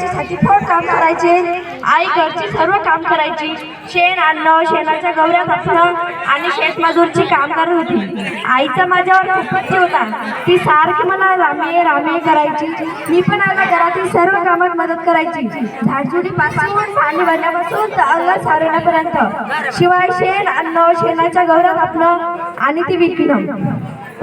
आईचे छातीफोड काम करायचे. आई घरची सर्व काम करायची. शेण आणणं, शेणाच्या गवऱ्या कापणं आणि शेतमजूरची काम करत होती. आईचा माझ्यावर खूपच जीव होता. ती सारखी मला रामे रामे करायची. मी पण आईला घरातील सर्व कामात मदत करायची. झाडझुडीपासून पाणी भरण्यापासून तर अंगण सारवण्यापर्यंत. शिवाय शेण आणणं, शेणाच्या गवऱ्या कापणं आणि ती विकणं.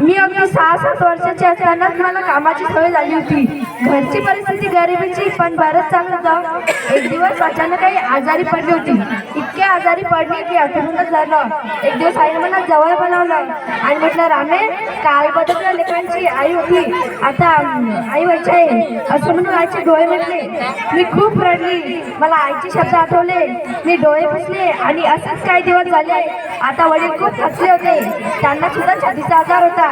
मी अगदी 6-7 वर्षाची असतानाच मला कामाची सवय झाली होती. घरची परिस्थिती गरिबीची पण बरंच चांगलं होतं. एक दिवस अचानक आई आजारी पडली होती. इतके आजारी पडली की आठवणच झालं. एक दिवस आईने मला जवळ बोलावलं आणि म्हटलं, रामे, काल बदलल्या लेकरांची आई होती, आता आई व्हायची आहे असं म्हणून आईचे डोळे मिटले. मी खूप रडली. मला आईचे शब्द आठवले. मी डोळे पुसले आणि असेच काही दिवस झाले. आता वडील खूप थकले होते. त्यांना सुद्धा छातीचा आजार होता.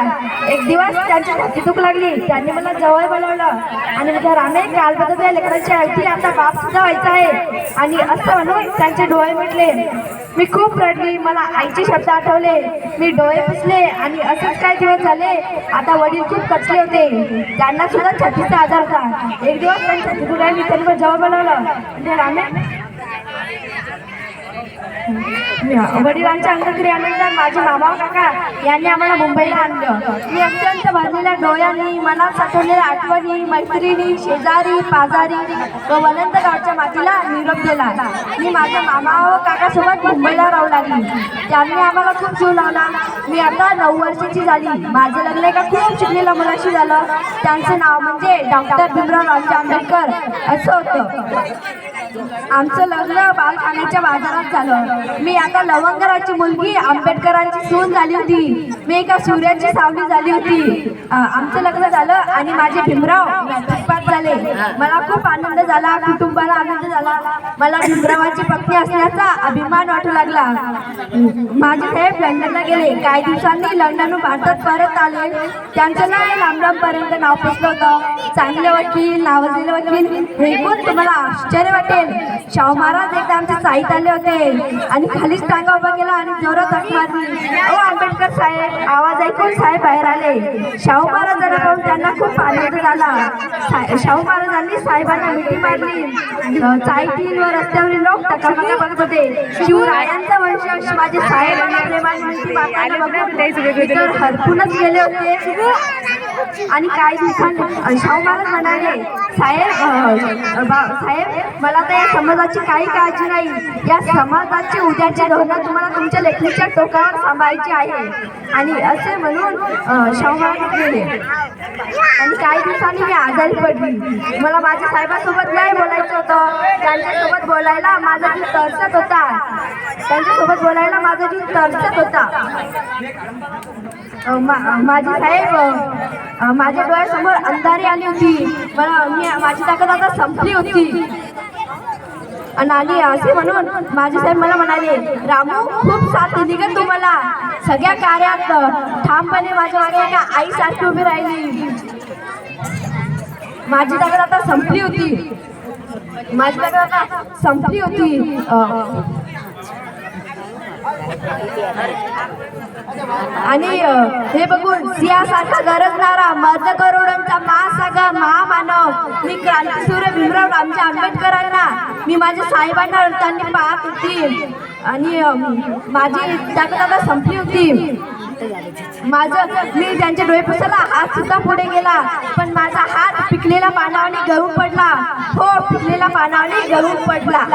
एक दिवस त्यांची छाती दुख लागली. त्यांनी मला जवळ बोलावलं आणि म्हटलं, रामे, काल बदलल्या लेकरांची आई होती, आता बाप सुद्धा व्हायचा आहे आणि असं म्हणून त्यांचे डोळे मिटले. मी खूप रडली. मला आईचे शब्द आठवले. मी डोळे पुसले आणि असेच काही दिवस झाले. आता वडील खूप कचले होते. त्यांना सुद्धा छातीचा आजार होता. एक दिवस त्यांच्या छाती दुखायला त्यांनी मला जवळ बोलावलं म्हणजे, रामे, वडिलांच्या अंत्यक्रियेनंतर माझे मामा काका यांनी आम्हाला मुंबईला आणलं. मी अत्यंत भरलेल्या डोळ्यांनी, मनात साठवलेल्या आठवणी, मैत्रिणी, शेजारी पाजारी व वनंत गावच्या मातीला निरोप दिला. मी माझ्या मामा व काकासोबत मुंबईला राहू लागली. त्यांनी आम्हाला खूप जीव लावला. मी आता 9 वर्षाची झाली. माझं लग्न एका खूप शिकलेल्या मुलाशी झालं. त्यांचं नाव म्हणजे डॉक्टर भीमराव रामजी आंबेडकर असं होतं. आमचं लग्न बालखान्याच्या बाजारात झालं. मी आता लवंगराची मुलगी आंबेडकरांची सून झाली होती. मी एका सूर्याची सावली झाली होती. आमचं लग्न झालं आणि माझे भीमराव मॅट्रिक पास झाले. मला खूप आनंद झाला. कुटुंबाला आनंद झाला. मला भीमरावाची पत्नी असण्याचा अभिमान वाटू लागला. माझे साहेब लंडनला गेले. काही दिवसांनी लंडनहून भारतात परत आले. त्यांचं नाव लांब-लांबपर्यंत नाव पोचलं होतं. चांगले वकील, नावाजलेले वकील. हे ऐकून तुम्हाला आश्चर्य वाटेल, शाहू महाराज एकदा आमच्या चाळीत आले होते आणि खालीच टांगा उभा केला आणि जोरात हाक मारली. ओ आंबेडकर साहेब! आवाज ऐकून साहेब बाहेर आले. शाहू महाराजांना पाहून त्यांना खूप आनंद झाला. शाहू महाराजांनी साहेबांना मिठी मारली. चाळीतील व रस्त्यावरील लोक टकाटका बघत होते. शिवरायांचा वंश माझे साहेब आणि प्रेमाने मिठी मारताना बघून हरपूनच गेले होते. आणि काही दिवसांनी शाहू महाराज म्हणाले, साहेब, मला तर या समाजाची काही काळजी नाही. या समाजाची उद्याची धोरण तुम्हाला तुमच्या लेखणीच्या टोकावर सांभाळायची आहे. आणि असे म्हणून शाहू महाराज गेले. आणि काही दिवसांनी मी आजारी पडली. मला माझ्या साहेबांसोबत नाही बोलायचं होतं. त्यांच्यासोबत बोलायला माझा जीव तरसत होता. माझी साहेब माझ्या डोळ्यासमोर अंधारी आली होती. माझी ताकद आता संपली होती. आणि असे म्हणून माझे साहेब मला म्हणाले, रामू, खूप साथ दिली का तुम्हाला. सगळ्या कार्यात ठामपणे माझ्या मागे एका आईसारखी उभी राहिली. माझी ताकद आता संपली होती. आणि हे बघून सिंहासारखा गरजणारा मर्द करोडांचा महासागर महामानव मी क्रांतीसूर्य भीमराव रामजी आंबेडकरांना मी माझ्या साहेबांना अडताना पाहत होती. आणि माझी ताकद आता संपली होती. मी त्यांचे डोळे पुसायला हात सुद्धा पुढे गेला, पण माझा हात पिकलेल्या पानावाने गळून पडला. हो, पिकलेल्या पानावाने गळून पडला.